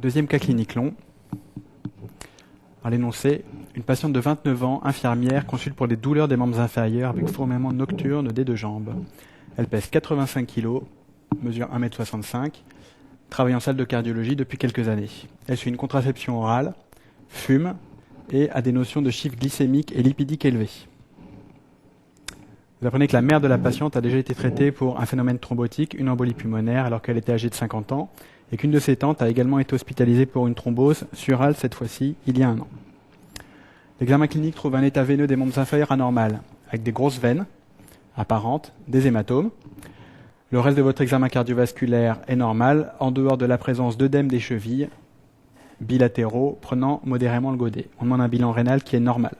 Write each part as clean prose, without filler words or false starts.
Deuxième cas clinique long. À l'énoncé, une patiente de 29 ans, infirmière, consulte pour des douleurs des membres inférieurs avec fourmillement nocturne des deux jambes. Elle pèse 85 kg, mesure 1,65 m, travaille en salle de cardiologie depuis quelques années. Elle suit une contraception orale, fume et a des notions de chiffres glycémiques et lipidiques élevés. Vous apprenez que la mère de la patiente a déjà été traitée pour un phénomène thrombotique, une embolie pulmonaire, alors qu'elle était âgée de 50 ans, et qu'une de ses tantes a également été hospitalisée pour une thrombose surale, cette fois-ci, il y a 1 an. L'examen clinique trouve un état veineux des membres inférieurs anormal, avec des grosses veines apparentes, des hématomes. Le reste de votre examen cardiovasculaire est normal, en dehors de la présence d'œdème des chevilles, bilatéraux, prenant modérément le godet. On demande un bilan rénal qui est normal.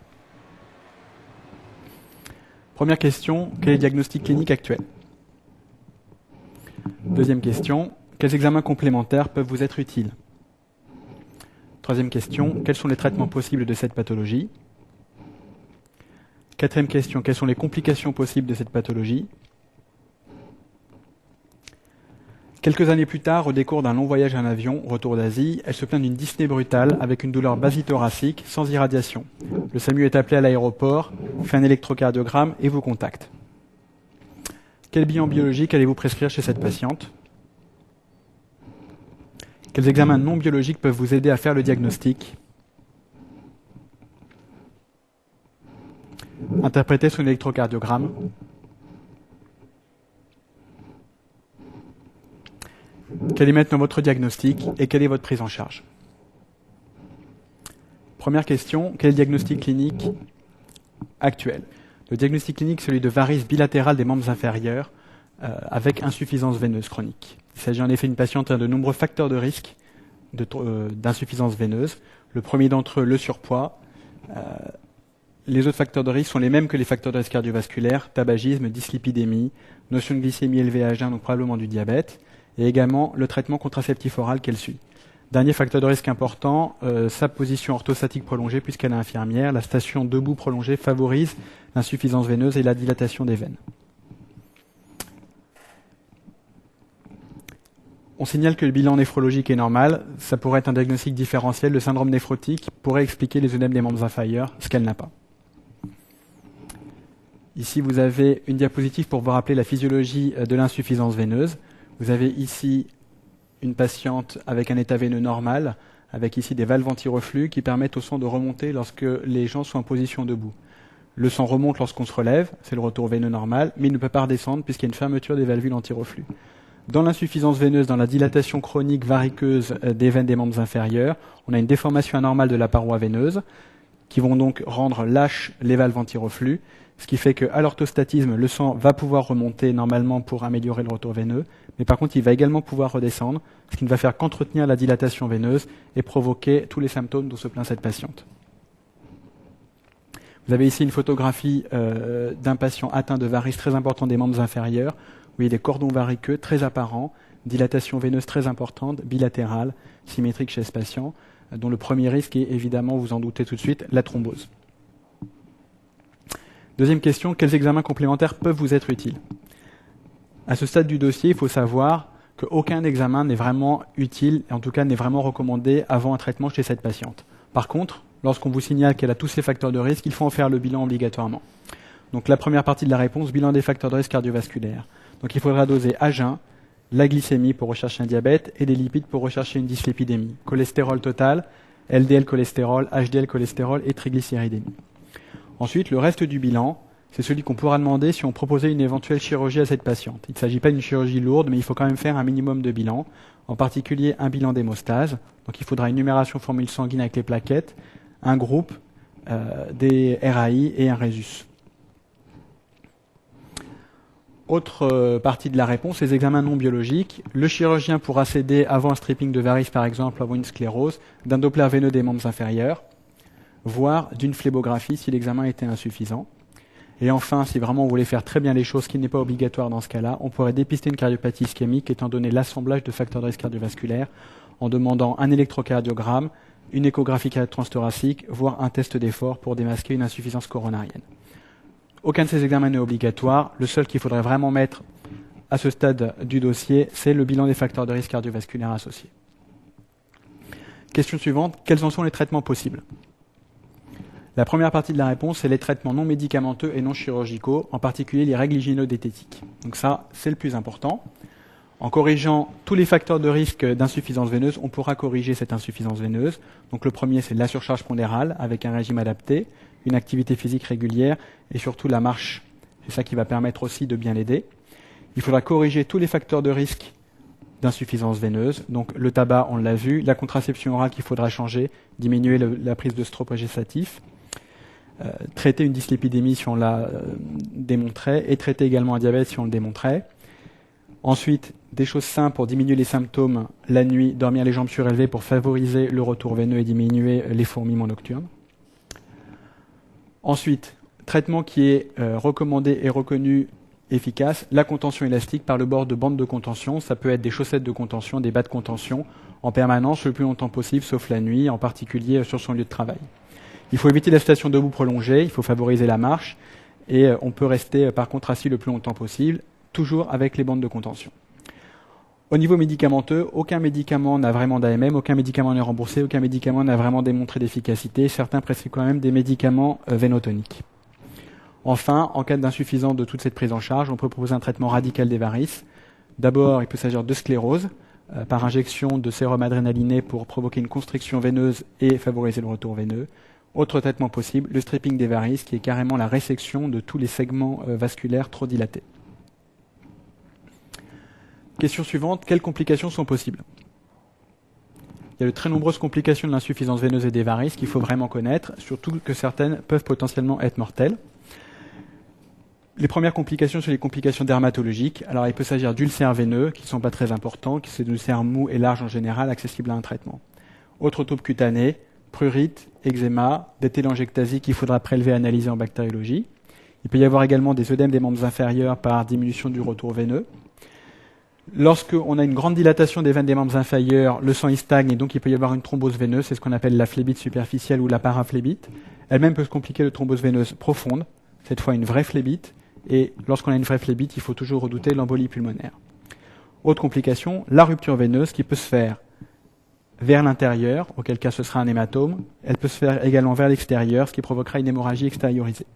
Première question, quel est le diagnostic clinique actuel? Deuxième question, quels examens complémentaires peuvent vous être utiles? Troisième question, quels sont les traitements possibles de cette pathologie? Quatrième question, quelles sont les complications possibles de cette pathologie? Quelques années plus tard, au décours d'un long voyage en avion, retour d'Asie, elle se plaint d'une dyspnée brutale avec une douleur basithoracique sans irradiation. Le SAMU est appelé à l'aéroport, fait un électrocardiogramme et vous contacte. Quel bilan biologique allez-vous prescrire chez cette patiente? Quels examens non biologiques peuvent vous aider à faire le diagnostic? Interprétez son électrocardiogramme. Quel est maintenant votre diagnostic et quelle est votre prise en charge? Première question, quel est le diagnostic clinique actuel? Le diagnostic clinique est celui de varices bilatérales des membres inférieurs avec insuffisance veineuse chronique. Il s'agit en effet d'une patiente qui a de nombreux facteurs de risque d'insuffisance veineuse. Le premier d'entre eux, le surpoids. Les autres facteurs de risque sont les mêmes que les facteurs de risque cardiovasculaires, tabagisme, dyslipidémie, notion de glycémie élevée à jeun, donc probablement du diabète, et également le traitement contraceptif oral qu'elle suit. Dernier facteur de risque important, sa position orthostatique prolongée, puisqu'elle est infirmière. La station debout prolongée favorise l'insuffisance veineuse et la dilatation des veines. On signale que le bilan néphrologique est normal. Ça pourrait être un diagnostic différentiel. Le syndrome néphrotique pourrait expliquer les œdèmes des membres inférieurs, ce qu'elle n'a pas. Ici, vous avez une diapositive pour vous rappeler la physiologie de l'insuffisance veineuse. Vous avez ici une patiente avec un état veineux normal, avec ici des valves anti-reflux qui permettent au sang de remonter lorsque les gens sont en position debout. Le sang remonte lorsqu'on se relève, c'est le retour veineux normal, mais il ne peut pas redescendre puisqu'il y a une fermeture des valvules anti-reflux. Dans l'insuffisance veineuse, dans la dilatation chronique variqueuse des veines des membres inférieurs, on a une déformation anormale de la paroi veineuse qui vont donc rendre lâches les valves anti-reflux, ce qui fait qu'à l'orthostatisme, le sang va pouvoir remonter normalement pour améliorer le retour veineux, mais par contre, il va également pouvoir redescendre, ce qui ne va faire qu'entretenir la dilatation veineuse et provoquer tous les symptômes dont se plaint cette patiente. Vous avez ici une photographie d'un patient atteint de varices très importantes des membres inférieurs. Vous voyez des cordons variqueux très apparents, dilatation veineuse très importante, bilatérale, symétrique chez ce patient, dont le premier risque est évidemment, vous en doutez tout de suite, la thrombose. Deuxième question, quels examens complémentaires peuvent vous être utiles? À ce stade du dossier, il faut savoir qu'aucun examen n'est vraiment utile, et en tout cas n'est vraiment recommandé avant un traitement chez cette patiente. Par contre, lorsqu'on vous signale qu'elle a tous ces facteurs de risque, il faut en faire le bilan obligatoirement. Donc la première partie de la réponse, bilan des facteurs de risque cardiovasculaires. Donc il faudra doser à jeun la glycémie pour rechercher un diabète et les lipides pour rechercher une dyslipidémie. Cholestérol total, LDL cholestérol, HDL cholestérol et triglycéridémie. Ensuite, le reste du bilan, c'est celui qu'on pourra demander si on proposait une éventuelle chirurgie à cette patiente. Il ne s'agit pas d'une chirurgie lourde, mais il faut quand même faire un minimum de bilan, en particulier un bilan d'hémostase. Donc il faudra une numération formule sanguine avec les plaquettes, un groupe, des RAI et un résus. Autre partie de la réponse, les examens non biologiques. Le chirurgien pourra s'aider avant un stripping de varices, par exemple, avant une sclérose, d'un doppler veineux des membres inférieurs, voire d'une phlébographie si l'examen était insuffisant. Et enfin, si vraiment on voulait faire très bien les choses, ce qui n'est pas obligatoire dans ce cas-là, on pourrait dépister une cardiopathie ischémique étant donné l'assemblage de facteurs de risque cardiovasculaire en demandant un électrocardiogramme, une échographie transthoracique, voire un test d'effort pour démasquer une insuffisance coronarienne. Aucun de ces examens n'est obligatoire. Le seul qu'il faudrait vraiment mettre à ce stade du dossier, c'est le bilan des facteurs de risque cardiovasculaire associés. Question suivante, quels en sont les traitements possibles? La première partie de la réponse, c'est les traitements non médicamenteux et non chirurgicaux, en particulier les règles hygiéno-diététiques. Donc ça, c'est le plus important. En corrigeant tous les facteurs de risque d'insuffisance veineuse, on pourra corriger cette insuffisance veineuse. Donc le premier, c'est la surcharge pondérale, avec un régime adapté, une activité physique régulière, et surtout la marche. C'est ça qui va permettre aussi de bien l'aider. Il faudra corriger tous les facteurs de risque d'insuffisance veineuse. Donc le tabac, on l'a vu, la contraception orale qu'il faudra changer, diminuer la prise de stropogestatif, traiter une dyslipidémie si on la démontrait, et traiter également un diabète si on le démontrait. Ensuite, des choses simples pour diminuer les symptômes la nuit, dormir les jambes surélevées pour favoriser le retour veineux et diminuer les fourmillements nocturnes. Ensuite, traitement qui est recommandé et reconnu efficace, la contention élastique par le bord de bandes de contention. Ça peut être des chaussettes de contention, des bas de contention, en permanence le plus longtemps possible, sauf la nuit, en particulier sur son lieu de travail. Il faut éviter la station debout prolongée, il faut favoriser la marche, et on peut rester par contre assis le plus longtemps possible, toujours avec les bandes de contention. Au niveau médicamenteux, aucun médicament n'a vraiment d'AMM, aucun médicament n'est remboursé, aucun médicament n'a vraiment démontré d'efficacité. Certains prescrivent quand même des médicaments vénotoniques. Enfin, en cas d'insuffisance de toute cette prise en charge, on peut proposer un traitement radical des varices. D'abord, il peut s'agir de sclérose, par injection de sérum adrénaliné pour provoquer une constriction veineuse et favoriser le retour veineux. Autre traitement possible, le stripping des varices, qui est carrément la résection de tous les segments vasculaires trop dilatés. Question suivante, quelles complications sont possibles? Il y a de très nombreuses complications de l'insuffisance veineuse et des varices qu'il faut vraiment connaître, surtout que certaines peuvent potentiellement être mortelles. Les premières complications sont les complications dermatologiques. Alors il peut s'agir d'ulcères veineux, qui ne sont pas très importants, qui sont des ulcères mous et larges en général, accessibles à un traitement. Autres taupes cutanées, prurite, eczéma, des télangiectasies qu'il faudra prélever et analyser en bactériologie. Il peut y avoir également des œdèmes des membres inférieurs par diminution du retour veineux. Lorsqu'on a une grande dilatation des veines des membres inférieurs, le sang y stagne et donc il peut y avoir une thrombose veineuse, c'est ce qu'on appelle la phlébite superficielle ou la paraphlébite. Elle-même peut se compliquer de thrombose veineuse profonde, cette fois une vraie phlébite, et lorsqu'on a une vraie phlébite, il faut toujours redouter l'embolie pulmonaire. Autre complication, la rupture veineuse qui peut se faire vers l'intérieur, auquel cas ce sera un hématome. Elle peut se faire également vers l'extérieur, ce qui provoquera une hémorragie extériorisée.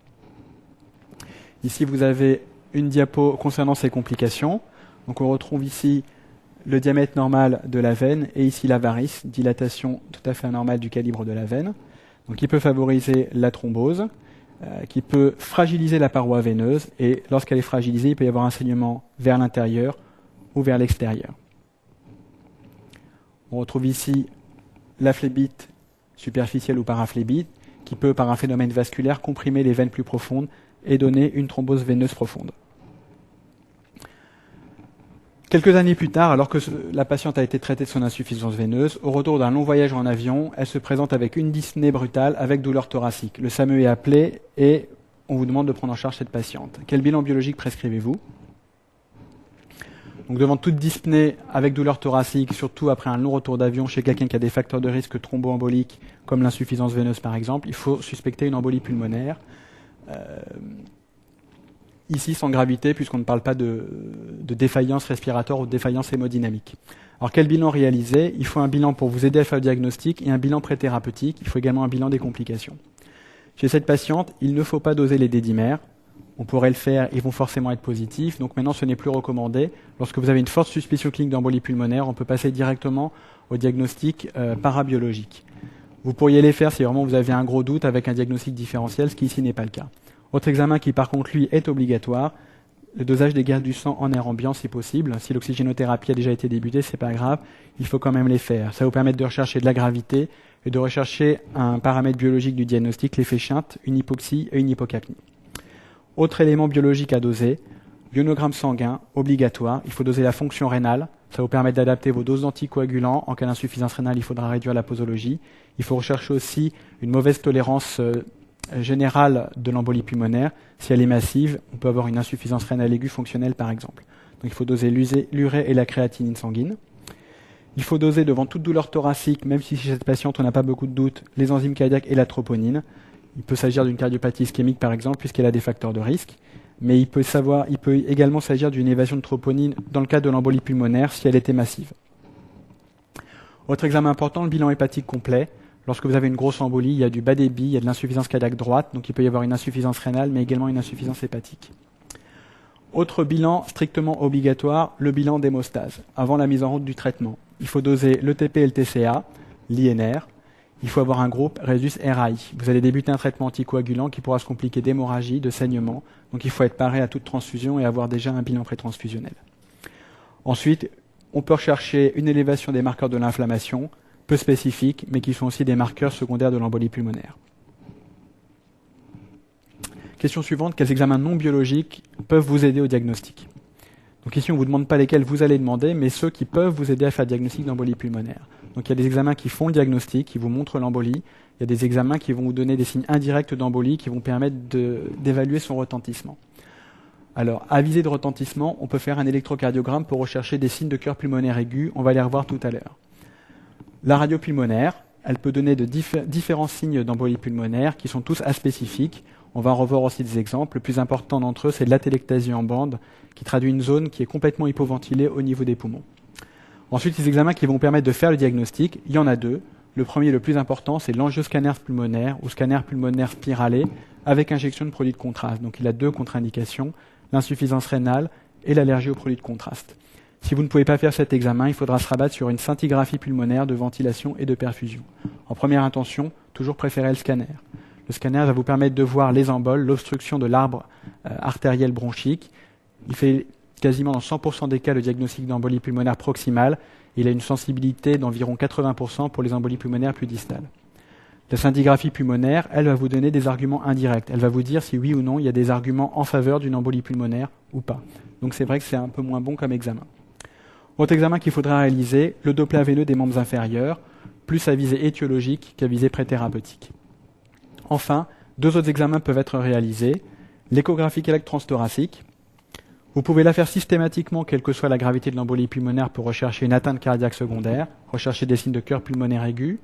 Ici, vous avez une diapo concernant ces complications. Donc on retrouve ici le diamètre normal de la veine et ici la varice, dilatation tout à fait anormale du calibre de la veine, donc qui peut favoriser la thrombose, qui peut fragiliser la paroi veineuse et lorsqu'elle est fragilisée, il peut y avoir un saignement vers l'intérieur ou vers l'extérieur. On retrouve ici la phlébite superficielle ou paraphlébite qui peut, par un phénomène vasculaire, comprimer les veines plus profondes et donner une thrombose veineuse profonde. Quelques années plus tard, alors que la patiente a été traitée de son insuffisance veineuse, au retour d'un long voyage en avion, elle se présente avec une dyspnée brutale avec douleur thoracique. Le SAMU est appelé et on vous demande de prendre en charge cette patiente. Quel bilan biologique prescrivez-vous? Donc devant toute dyspnée avec douleur thoracique, surtout après un long retour d'avion chez quelqu'un qui a des facteurs de risque thromboemboliques, comme l'insuffisance veineuse par exemple, il faut suspecter une embolie pulmonaire. Ici, sans gravité, puisqu'on ne parle pas de défaillance respiratoire ou de défaillance hémodynamique. Alors, quel bilan réaliser? Il faut un bilan pour vous aider à faire le diagnostic et un bilan préthérapeutique. Il faut également un bilan des complications. Chez cette patiente, il ne faut pas doser les dédimères. On pourrait le faire, ils vont forcément être positifs. Donc maintenant, ce n'est plus recommandé. Lorsque vous avez une forte suspicion clinique d'embolie pulmonaire, on peut passer directement au diagnostic parabiologique. Vous pourriez les faire si vraiment vous avez un gros doute avec un diagnostic différentiel, ce qui ici n'est pas le cas. Autre examen qui par contre lui est obligatoire, le dosage des gaz du sang en air ambiant si possible. Si l'oxygénothérapie a déjà été débutée, c'est pas grave, il faut quand même les faire. Ça va vous permettre de rechercher de la gravité et de rechercher un paramètre biologique du diagnostic, l'effet Schint, une hypoxie et une hypocapnie. Autre élément biologique à doser, ionogramme sanguin, obligatoire, il faut doser la fonction rénale, ça vous permet d'adapter vos doses d'anticoagulants. En cas d'insuffisance rénale, il faudra réduire la posologie. Il faut rechercher aussi une mauvaise tolérance générale de l'embolie pulmonaire. Si elle est massive, on peut avoir une insuffisance rénale aiguë fonctionnelle par exemple. Donc il faut doser l'urée et la créatinine sanguine. Il faut doser devant toute douleur thoracique, même si chez cette patiente on n'a pas beaucoup de doutes, les enzymes cardiaques et la troponine. Il peut s'agir d'une cardiopathie ischémique par exemple, puisqu'elle a des facteurs de risque. Mais il peut également s'agir d'une évasion de troponine dans le cas de l'embolie pulmonaire si elle était massive. Autre examen important, le bilan hépatique complet. Lorsque vous avez une grosse embolie, il y a du bas débit, il y a de l'insuffisance cardiaque droite, donc il peut y avoir une insuffisance rénale, mais également une insuffisance hépatique. Autre bilan strictement obligatoire, le bilan d'hémostase, avant la mise en route du traitement. Il faut doser le TP et le TCA, l'INR. Il faut avoir un groupe Rhésus-RAI. Vous allez débuter un traitement anticoagulant qui pourra se compliquer d'hémorragie, de saignement. Donc il faut être paré à toute transfusion et avoir déjà un bilan pré-transfusionnel. Ensuite, on peut rechercher une élévation des marqueurs de l'inflammation, peu spécifiques, mais qui sont aussi des marqueurs secondaires de l'embolie pulmonaire. Question suivante, quels examens non biologiques peuvent vous aider au diagnostic? Donc ici, on ne vous demande pas lesquels vous allez demander, mais ceux qui peuvent vous aider à faire le diagnostic d'embolie pulmonaire. Donc il y a des examens qui font le diagnostic, qui vous montrent l'embolie. Il y a des examens qui vont vous donner des signes indirects d'embolie, qui vont permettre d'évaluer son retentissement. Alors, à visée de retentissement, on peut faire un électrocardiogramme pour rechercher des signes de cœur pulmonaire aigu. On va les revoir tout à l'heure. La radio pulmonaire, elle peut donner de différents signes d'embolie pulmonaire qui sont tous aspécifiques. On va en revoir aussi des exemples. Le plus important d'entre eux, c'est de l'atelectasie en bande, qui traduit une zone qui est complètement hypoventilée au niveau des poumons. Ensuite, les examens qui vont permettre de faire le diagnostic, il y en a deux. Le premier, le plus important, c'est l'angioscanner pulmonaire ou scanner pulmonaire spiralé avec injection de produits de contraste. Donc il a deux contre-indications, l'insuffisance rénale et l'allergie aux produits de contraste. Si vous ne pouvez pas faire cet examen, il faudra se rabattre sur une scintigraphie pulmonaire de ventilation et de perfusion. En première intention, toujours préférer le scanner. Le scanner va vous permettre de voir les emboles, l'obstruction de l'arbre artériel bronchique. Il fait quasiment dans 100% des cas le diagnostic d'embolie pulmonaire proximale. Il a une sensibilité d'environ 80% pour les embolies pulmonaires plus distales. La scintigraphie pulmonaire, elle va vous donner des arguments indirects. Elle va vous dire si oui ou non il y a des arguments en faveur d'une embolie pulmonaire ou pas. Donc c'est vrai que c'est un peu moins bon comme examen. Autre examen qu'il faudra réaliser, le Doppler veineux des membres inférieurs, plus à visée étiologique qu'à visée préthérapeutique. Enfin, deux autres examens peuvent être réalisés. L'échographie transthoracique. Vous pouvez la faire systématiquement, quelle que soit la gravité de l'embolie pulmonaire, pour rechercher une atteinte cardiaque secondaire, rechercher des signes de cœur pulmonaire aigu.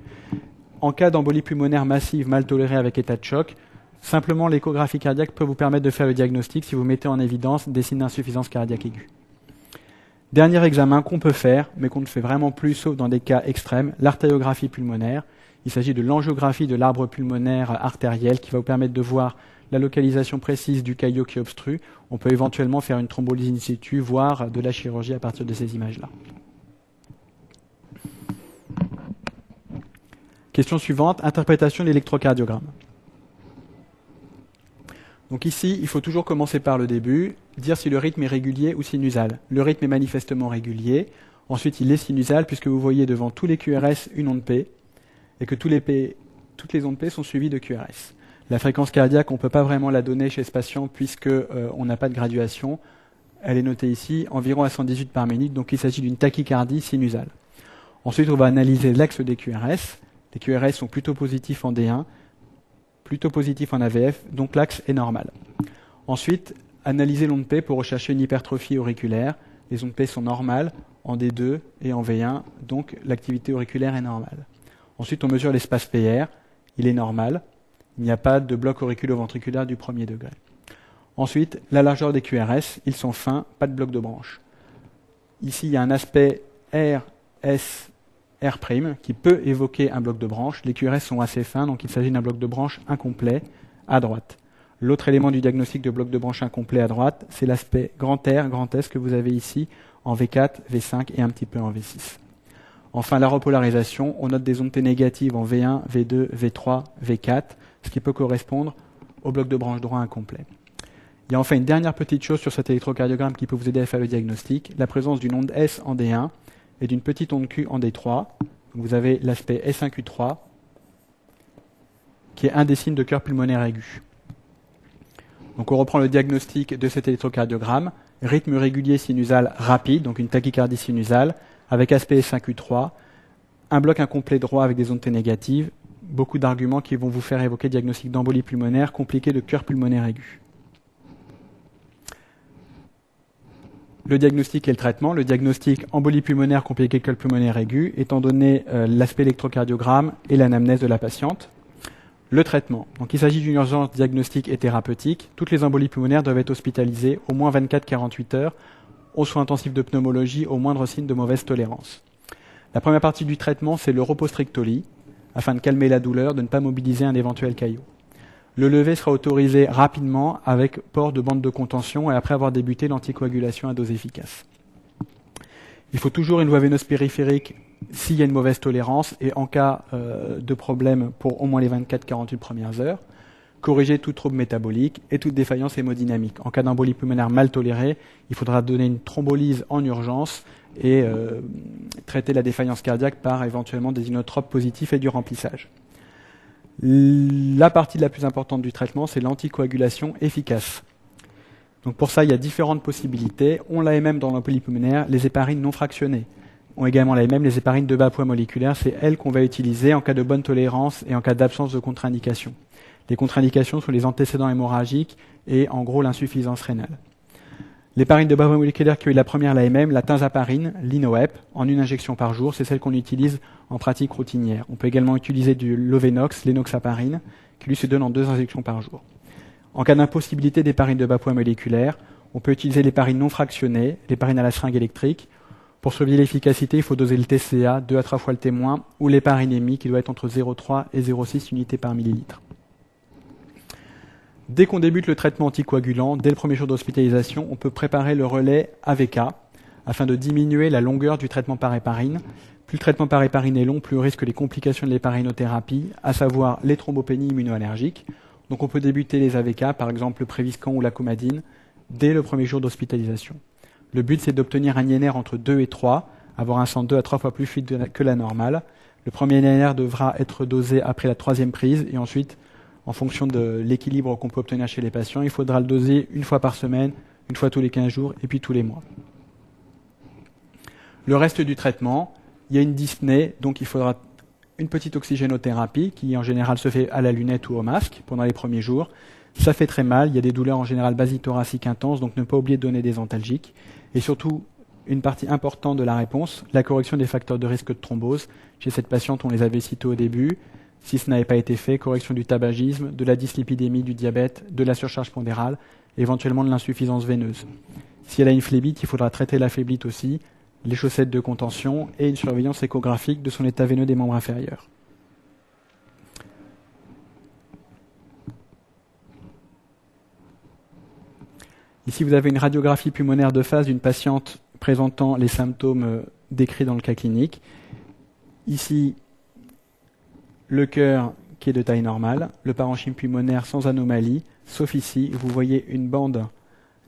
En cas d'embolie pulmonaire massive mal tolérée avec état de choc, simplement l'échographie cardiaque peut vous permettre de faire le diagnostic si vous mettez en évidence des signes d'insuffisance cardiaque aiguë. Dernier examen qu'on peut faire, mais qu'on ne fait vraiment plus sauf dans des cas extrêmes, l'artériographie pulmonaire. Il s'agit de l'angiographie de l'arbre pulmonaire artériel qui va vous permettre de voir la localisation précise du caillot qui obstrue. On peut éventuellement faire une thrombolyse in situ, voire de la chirurgie à partir de ces images-là. Question suivante, interprétation de l'électrocardiogramme. Donc ici, il faut toujours commencer par le début, dire si le rythme est régulier ou sinusal. Le rythme est manifestement régulier. Ensuite, il est sinusal puisque vous voyez devant tous les QRS une onde P et que toutes les ondes P sont suivies de QRS. La fréquence cardiaque, on ne peut pas vraiment la donner chez ce patient puisque on n'a pas de graduation. Elle est notée ici, environ à 118 par minute, donc il s'agit d'une tachycardie sinusale. Ensuite, on va analyser l'axe des QRS. Les QRS sont plutôt positifs en D1, plutôt positifs en AVF, donc l'axe est normal. Ensuite, analyser l'onde P pour rechercher une hypertrophie auriculaire. Les ondes P sont normales en D2 et en V1, donc l'activité auriculaire est normale. Ensuite, on mesure l'espace PR, il est normal. Il n'y a pas de bloc auriculo-ventriculaire du premier degré. Ensuite, la largeur des QRS, ils sont fins, pas de bloc de branche. Ici, il y a un aspect R, S, R' qui peut évoquer un bloc de branche. Les QRS sont assez fins, donc il s'agit d'un bloc de branche incomplet à droite. L'autre élément du diagnostic de bloc de branche incomplet à droite, c'est l'aspect grand R, grand S que vous avez ici en V4, V5 et un petit peu en V6. Enfin, la repolarisation, on note des ondes T négatives en V1, V2, V3, V4, ce qui peut correspondre au bloc de branche droit incomplet. Il y a enfin une dernière petite chose sur cet électrocardiogramme qui peut vous aider à faire le diagnostic, la présence d'une onde S en D1 et d'une petite onde Q en D3. Vous avez l'aspect S1Q3, qui est un des signes de cœur pulmonaire aigu. Donc on reprend le diagnostic de cet électrocardiogramme, rythme régulier sinusal rapide, donc une tachycardie sinusale, avec aspect S1Q3, un bloc incomplet droit avec des ondes T négatives, beaucoup d'arguments qui vont vous faire évoquer diagnostic d'embolie pulmonaire compliqué de cœur pulmonaire aigu. Le diagnostic et le traitement. Le diagnostic embolie pulmonaire compliquée de cœur pulmonaire aigu, étant donné l'aspect électrocardiogramme et l'anamnèse de la patiente. Le traitement. Donc il s'agit d'une urgence diagnostique et thérapeutique. Toutes les embolies pulmonaires doivent être hospitalisées au moins 24-48 heures aux soins intensifs de pneumologie au moindre signe de mauvaise tolérance. La première partie du traitement, c'est le repos strictoli, afin de calmer la douleur, de ne pas mobiliser un éventuel caillot. Le lever sera autorisé rapidement avec port de bande de contention et après avoir débuté l'anticoagulation à dose efficace. Il faut toujours une voie veineuse périphérique s'il y a une mauvaise tolérance et en cas de problème pour au moins les 24-48 premières heures. Corriger tout trouble métabolique et toute défaillance hémodynamique. En cas d'embolie pulmonaire mal tolérée, il faudra donner une thrombolyse en urgence et traiter la défaillance cardiaque par éventuellement des inotropes positifs et du remplissage. La partie la plus importante du traitement, c'est l'anticoagulation efficace. Donc pour ça, il y a différentes possibilités. On l'AMM dans l'embolie pulmonaire, les héparines non fractionnées. On également l'AMM, les héparines de bas poids moléculaire, c'est elles qu'on va utiliser en cas de bonne tolérance et en cas d'absence de contre-indication. Les contre-indications sont les antécédents hémorragiques et en gros l'insuffisance rénale. L'héparine de bas poids moléculaire qui est la première, l'AMM, la tinzaparine, l'Inoep, en une injection par jour, c'est celle qu'on utilise en pratique routinière. On peut également utiliser du Lovenox, l'enoxaparine, qui lui se donne en 2 injections par jour. En cas d'impossibilité d'héparine de bas poids moléculaire, on peut utiliser l'héparine non fractionnée, l'héparine à la seringue électrique. Pour surveiller l'efficacité, il faut doser le TCA, 2 à 3 fois le témoin, ou l'héparinémie qui doit être entre 0,3 et 0,6 unités par millilitre. Dès qu'on débute le traitement anticoagulant, dès le premier jour d'hospitalisation, on peut préparer le relais AVK afin de diminuer la longueur du traitement par héparine. Plus le traitement par héparine est long, plus on risque les complications de l'héparinothérapie, à savoir les thrombopénies immunoallergiques. Donc on peut débuter les AVK, par exemple le Préviscan ou la Coumadine, dès le premier jour d'hospitalisation. Le but, c'est d'obtenir un INR entre 2 et 3, avoir un sang 2 à 3 fois plus fluide que la normale. Le premier INR devra être dosé après la 3e prise et ensuite, en fonction de l'équilibre qu'on peut obtenir chez les patients, il faudra le doser 1 fois par semaine, 1 fois tous les 15 jours et puis tous les mois. Le reste du traitement, il y a une dyspnée, donc il faudra une petite oxygénothérapie qui en général se fait à la lunette ou au masque pendant les premiers jours. Ça fait très mal, il y a des douleurs en général basithoraciques intenses, donc ne pas oublier de donner des antalgiques. Et surtout, une partie importante de la réponse, la correction des facteurs de risque de thrombose. Chez cette patiente, on les avait cités au début. Si ce n'avait pas été fait, correction du tabagisme, de la dyslipidémie, du diabète, de la surcharge pondérale, éventuellement de l'insuffisance veineuse. Si elle a une phlébite, il faudra traiter la phlébite aussi, les chaussettes de contention et une surveillance échographique de son état veineux des membres inférieurs. Ici, vous avez une radiographie pulmonaire de face d'une patiente présentant les symptômes décrits dans le cas clinique. Ici, le cœur qui est de taille normale, le parenchyme pulmonaire sans anomalie, sauf ici, vous voyez une bande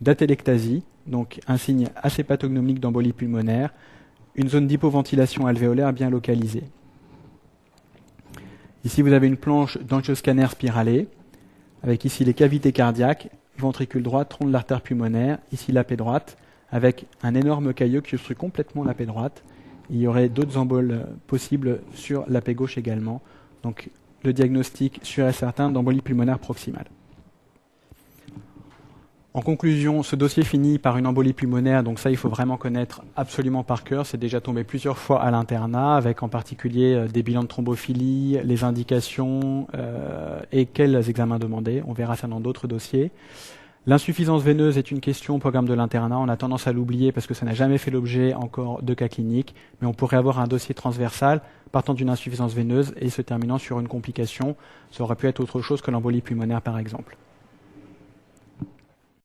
d'atelectasie, donc un signe assez pathognomique d'embolie pulmonaire, une zone d'hypoventilation alvéolaire bien localisée. Ici, vous avez une planche d'angioscanner spiralée, avec ici les cavités cardiaques, ventricule droit, tronc de l'artère pulmonaire, ici la paix droite, avec un énorme caillot qui obstrue complètement la paix droite. Il y aurait d'autres emboles possibles sur la paix gauche également. Donc le diagnostic sûr et certain d'embolie pulmonaire proximale. En conclusion, ce dossier finit par une embolie pulmonaire, donc ça il faut vraiment connaître absolument par cœur. C'est déjà tombé plusieurs fois à l'internat, avec en particulier des bilans de thrombophilie, les indications et quels examens demander. On verra ça dans d'autres dossiers. L'insuffisance veineuse est une question au programme de l'internat. On a tendance à l'oublier parce que ça n'a jamais fait l'objet encore de cas cliniques, mais on pourrait avoir un dossier transversal partant d'une insuffisance veineuse et se terminant sur une complication. Ça aurait pu être autre chose que l'embolie pulmonaire par exemple.